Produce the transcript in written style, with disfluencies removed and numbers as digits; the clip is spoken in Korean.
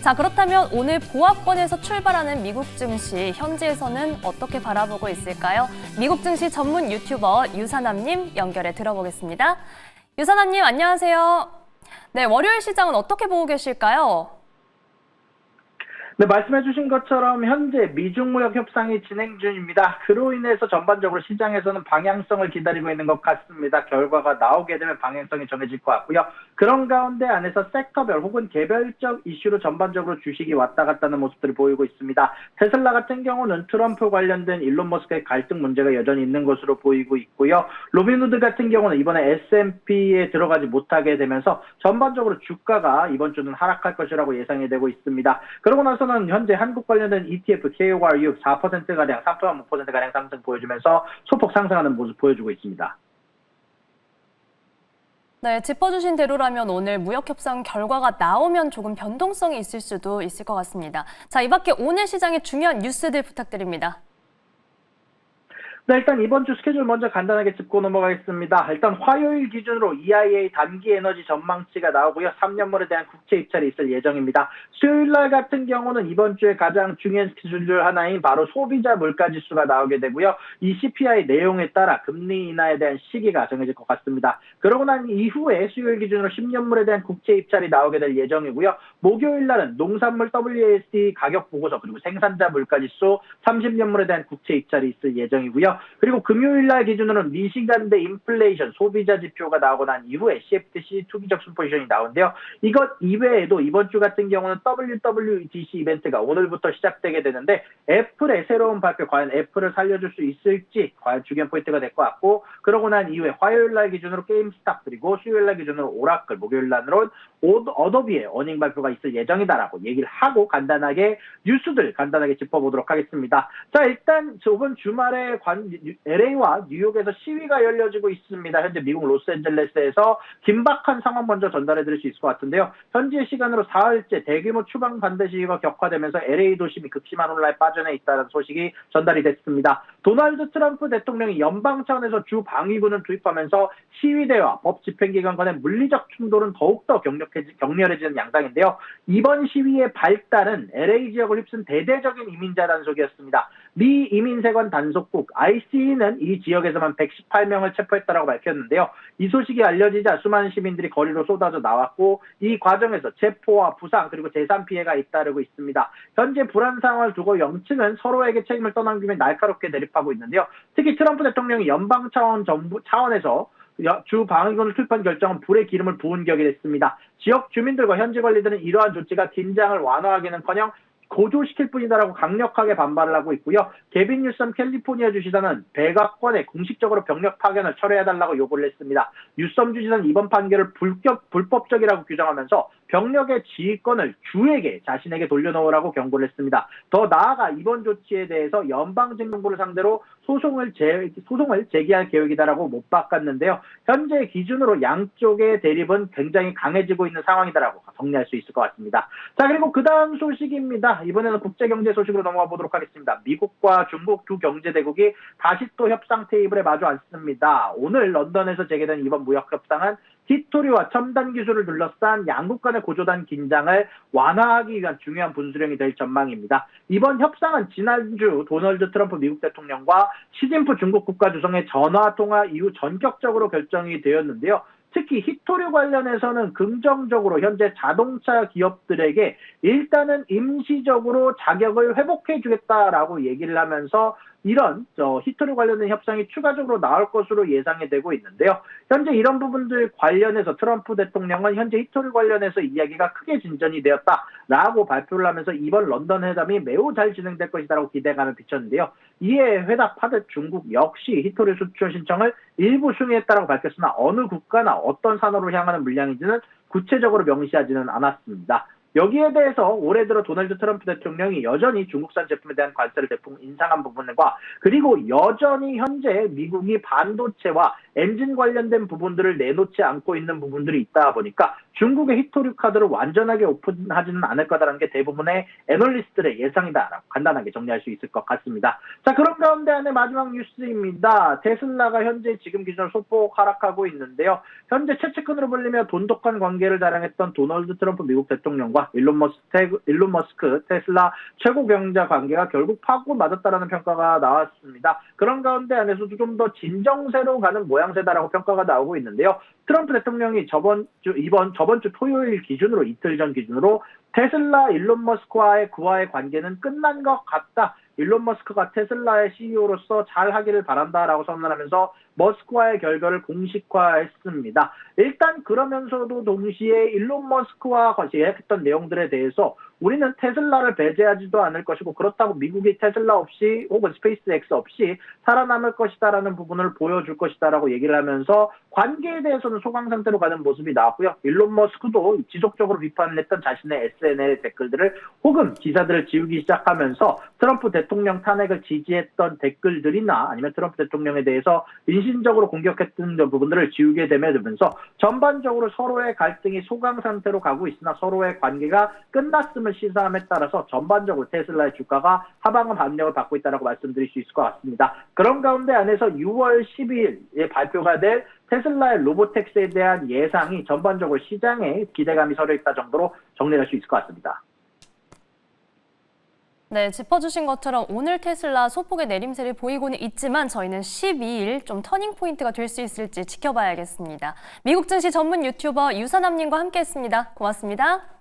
자, 그렇다면 오늘 보합권에서 출발하는 미국 증시, 현지에서는 어떻게 바라보고 있을까요? 미국 증시 전문 유튜버 유산남님 연결해 들어보겠습니다. 유산남님, 안녕하세요. 네, 월요일 시장은 어떻게 보고 계실까요? 네, 말씀해 주신 것처럼 현재 미중 무역 협상이 진행 중입니다. 그로 인해서 전반적으로 시장에서는 방향성을 기다리고 있는 것 같습니다. 결과가 나오게 되면 방향성이 정해질 것 같고요. 그런 가운데 안에서 섹터별 혹은 개별적 이슈로 전반적으로 주식이 왔다 갔다 하는 모습들을 보이고 있습니다. 테슬라 같은 경우는 트럼프 관련된 일론 머스크의 갈등 문제가 여전히 있는 것으로 보이고 있고요. 로빈후드 같은 경우는 이번에 S&P에 들어가지 못하게 되면서 전반적으로 주가가 이번 주는 하락할 것이라고 예상이 되고 있습니다. 그러고 나서는 현재 한국 관련된 ETF KOR6 4%가량, 3.5%가량 상승 보여주면서 소폭 상승하는 모습 보여주고 있습니다. 네, 짚어주신 대로라면 오늘 무역협상 결과가 나오면 조금 변동성이 있을 수도 있을 것 같습니다. 자, 이 밖에 오늘 시장의 중요한 뉴스들 부탁드립니다. 네, 일단 이번 주 스케줄 먼저 간단하게 짚고 넘어가겠습니다. 일단 화요일 기준으로 EIA 단기 에너지 전망치가 나오고요. 3년물에 대한 국채 입찰이 있을 예정입니다. 수요일 날 같은 경우는 이번 주에 가장 중요한 스케줄 중 하나인 바로 소비자 물가지수가 나오게 되고요. 이 CPI 내용에 따라 금리 인하에 대한 시기가 정해질 것 같습니다. 그러고 난 이후에 수요일 기준으로 10년물에 대한 국채 입찰이 나오게 될 예정이고요. 목요일 날은 농산물 WASD 가격 보고서 그리고 생산자 물가지수 30년물에 대한 국채 입찰이 있을 예정이고요. 그리고 금요일 날 기준으로는 미시간대 인플레이션 소비자 지표가 나오고 난 이후에 CFTC 투기적 순포지션이 나오는데요. 이것 이외에도 이번 주 같은 경우는 WWDC 이벤트가 오늘부터 시작되게 되는데 애플의 새로운 발표, 과연 애플을 살려줄 수 있을지 과연 중요한 포인트가 될 것 같고, 그러고 난 이후에 화요일 날 기준으로 게임스탑, 그리고 수요일 날 기준으로 오라클, 목요일 날은 어도비의 어닝 발표가 있을 예정이다라고 얘기를 하고 간단하게 뉴스들 간단하게 짚어보도록 하겠습니다. 자, 일단 저번 주말에 LA와 뉴욕에서 시위가 열려지고 있습니다. 현재 미국 로스앤젤레스에서 긴박한 상황 먼저 전달해드릴 수 있을 것 같은데요. 현지 시간으로 사흘째 대규모 추방 반대 시위가 격화되면서 LA 도심이 극심한 혼란에 빠져나 있다는 소식이 전달이 됐습니다. 도널드 트럼프 대통령이 연방 차원에서 주 방위군을 투입하면서 시위대와 법 집행기관 간의 물리적 충돌은 더욱더 격렬해지는 양상인데요. 이번 시위의 발단은 LA 지역을 휩쓴 대대적인 이민자 단속이었습니다. 미 이민세관 단속국 ICE는 이 지역에서만 118명을 체포했다고 밝혔는데요. 이 소식이 알려지자 수많은 시민들이 거리로 쏟아져 나왔고, 이 과정에서 체포와 부상 그리고 재산 피해가 잇따르고 있습니다. 현재 불안 상황을 두고 영측은 서로에게 책임을 떠넘기며 날카롭게 대립하고 있는데요. 특히 트럼프 대통령이 연방 정부 차원에서 주 방위군을 투입한 결정은 불의 기름을 부은 격이 됐습니다. 지역 주민들과 현지 관리들은 이러한 조치가 긴장을 완화하기는커녕 고조시킬 뿐이다라고 강력하게 반발을 하고 있고요. 게빈 뉴섬 캘리포니아 주지사는 백악관에 공식적으로 병력 파견을 철회해달라고 요구를 했습니다. 뉴섬 주지사는 이번 판결을 불법적이라고 규정하면서 병력의 지휘권을 주에게, 자신에게 돌려놓으라고 경고를 했습니다. 더 나아가 이번 조치에 대해서 연방증권부를 상대로 소송을 제기할 계획이다라고 못 바꿨는데요. 현재 기준으로 양쪽의 대립은 굉장히 강해지고 있는 상황이다라고 정리할 수 있을 것 같습니다. 자, 그리고 그 다음 소식입니다. 이번에는 국제경제 소식으로 넘어가 보도록 하겠습니다. 미국과 중국 두 경제대국이 다시 또 협상 테이블에 마주 앉습니다. 오늘 런던에서 재개된 이번 무역협상은 히토리와 첨단 기술을 둘러싼 양국 간의 고조된 긴장을 완화하기 위한 중요한 분수령이 될 전망입니다. 이번 협상은 지난주 도널드 트럼프 미국 대통령과 시진프 중국 국가주석의 전화통화 이후 전격적으로 결정이 되었는데요. 특히 히토리 관련해서는 긍정적으로 현재 자동차 기업들에게 일단은 임시적으로 자격을 회복해 주겠다라고 얘기를 하면서 이런 히토리 관련된 협상이 추가적으로 나올 것으로 예상이 되고 있는데요. 현재 이런 부분들 관련해서 트럼프 대통령은 현재 히토리 관련해서 이야기가 크게 진전이 되었다라고 발표를 하면서 이번 런던 회담이 매우 잘 진행될 것이라고 기대감을 비쳤는데요. 이에 회답하듯 중국 역시 히토리 수출 신청을 일부 승인했다고 밝혔으나 어느 국가나 어떤 산업으로 향하는 물량인지는 구체적으로 명시하지는 않았습니다. 여기에 대해서 올해 들어 도널드 트럼프 대통령이 여전히 중국산 제품에 대한 관세를 대폭 인상한 부분과, 그리고 여전히 현재 미국이 반도체와 엔진 관련된 부분들을 내놓지 않고 있는 부분들이 있다 보니까 중국의 히토류 카드를 완전하게 오픈하지는 않을 거다라는 게 대부분의 애널리스트들의 예상이다라고 간단하게 정리할 수 있을 것 같습니다. 자, 그런 가운데 안에 마지막 뉴스입니다. 테슬라가 현재 지금 기준으로 소폭 하락하고 있는데요. 현재 최측근으로 불리며 돈독한 관계를 자랑했던 도널드 트럼프 미국 대통령과 일론 머스크 테슬라 최고 경영자 관계가 결국 파고 맞았다라는 평가가 나왔습니다. 그런 가운데 안에서도 좀 더 진정세로 가는 모양새다라고 평가가 나오고 있는데요. 트럼프 대통령이 저번 주 토요일 기준으로 이틀 전 기준으로 테슬라 일론 머스크와의 그와의 관계는 끝난 것 같다. 일론 머스크가 테슬라의 CEO로서 잘 하기를 바란다라고 선언하면서 머스크와의 결별을 공식화했습니다. 일단 그러면서도 동시에 일론 머스크와 예약했던 내용들에 대해서 우리는 테슬라를 배제하지도 않을 것이고 그렇다고 미국이 테슬라 없이 혹은 스페이스X 없이 살아남을 것이다라는 부분을 보여줄 것이다라고 얘기를 하면서 관계에 대해서는 소강 상태로 가는 모습이 나왔고요. 일론 머스크도 지속적으로 비판을 했던 자신의 SNS 댓글들을 혹은 기사들을 지우기 시작하면서 트럼프 대통령 탄핵을 지지했던 댓글들이나 아니면 트럼프 대통령에 대해서 인신적으로 공격했던 부분들을 지우게 되면서 전반적으로 서로의 갈등이 소강 상태로 가고 있으나 서로의 관계가 끝났음을 시사함에 따라서 전반적으로 테슬라의 주가가 하방은 반력을 받고 있다고 말씀드릴 수 있을 것 같습니다. 그런 가운데 안에서 6월 12일에 발표가 될 테슬라의 로보택스에 대한 예상이 전반적으로 시장에 기대감이 서려 있다 정도로 정리할 수 있을 것 같습니다. 네, 짚어주신 것처럼 오늘 테슬라 소폭의 내림세를 보이고는 있지만 저희는 12일 좀 터닝 포인트가 될 수 있을지 지켜봐야겠습니다. 미국 증시 전문 유튜버 유산남님과 함께했습니다. 고맙습니다.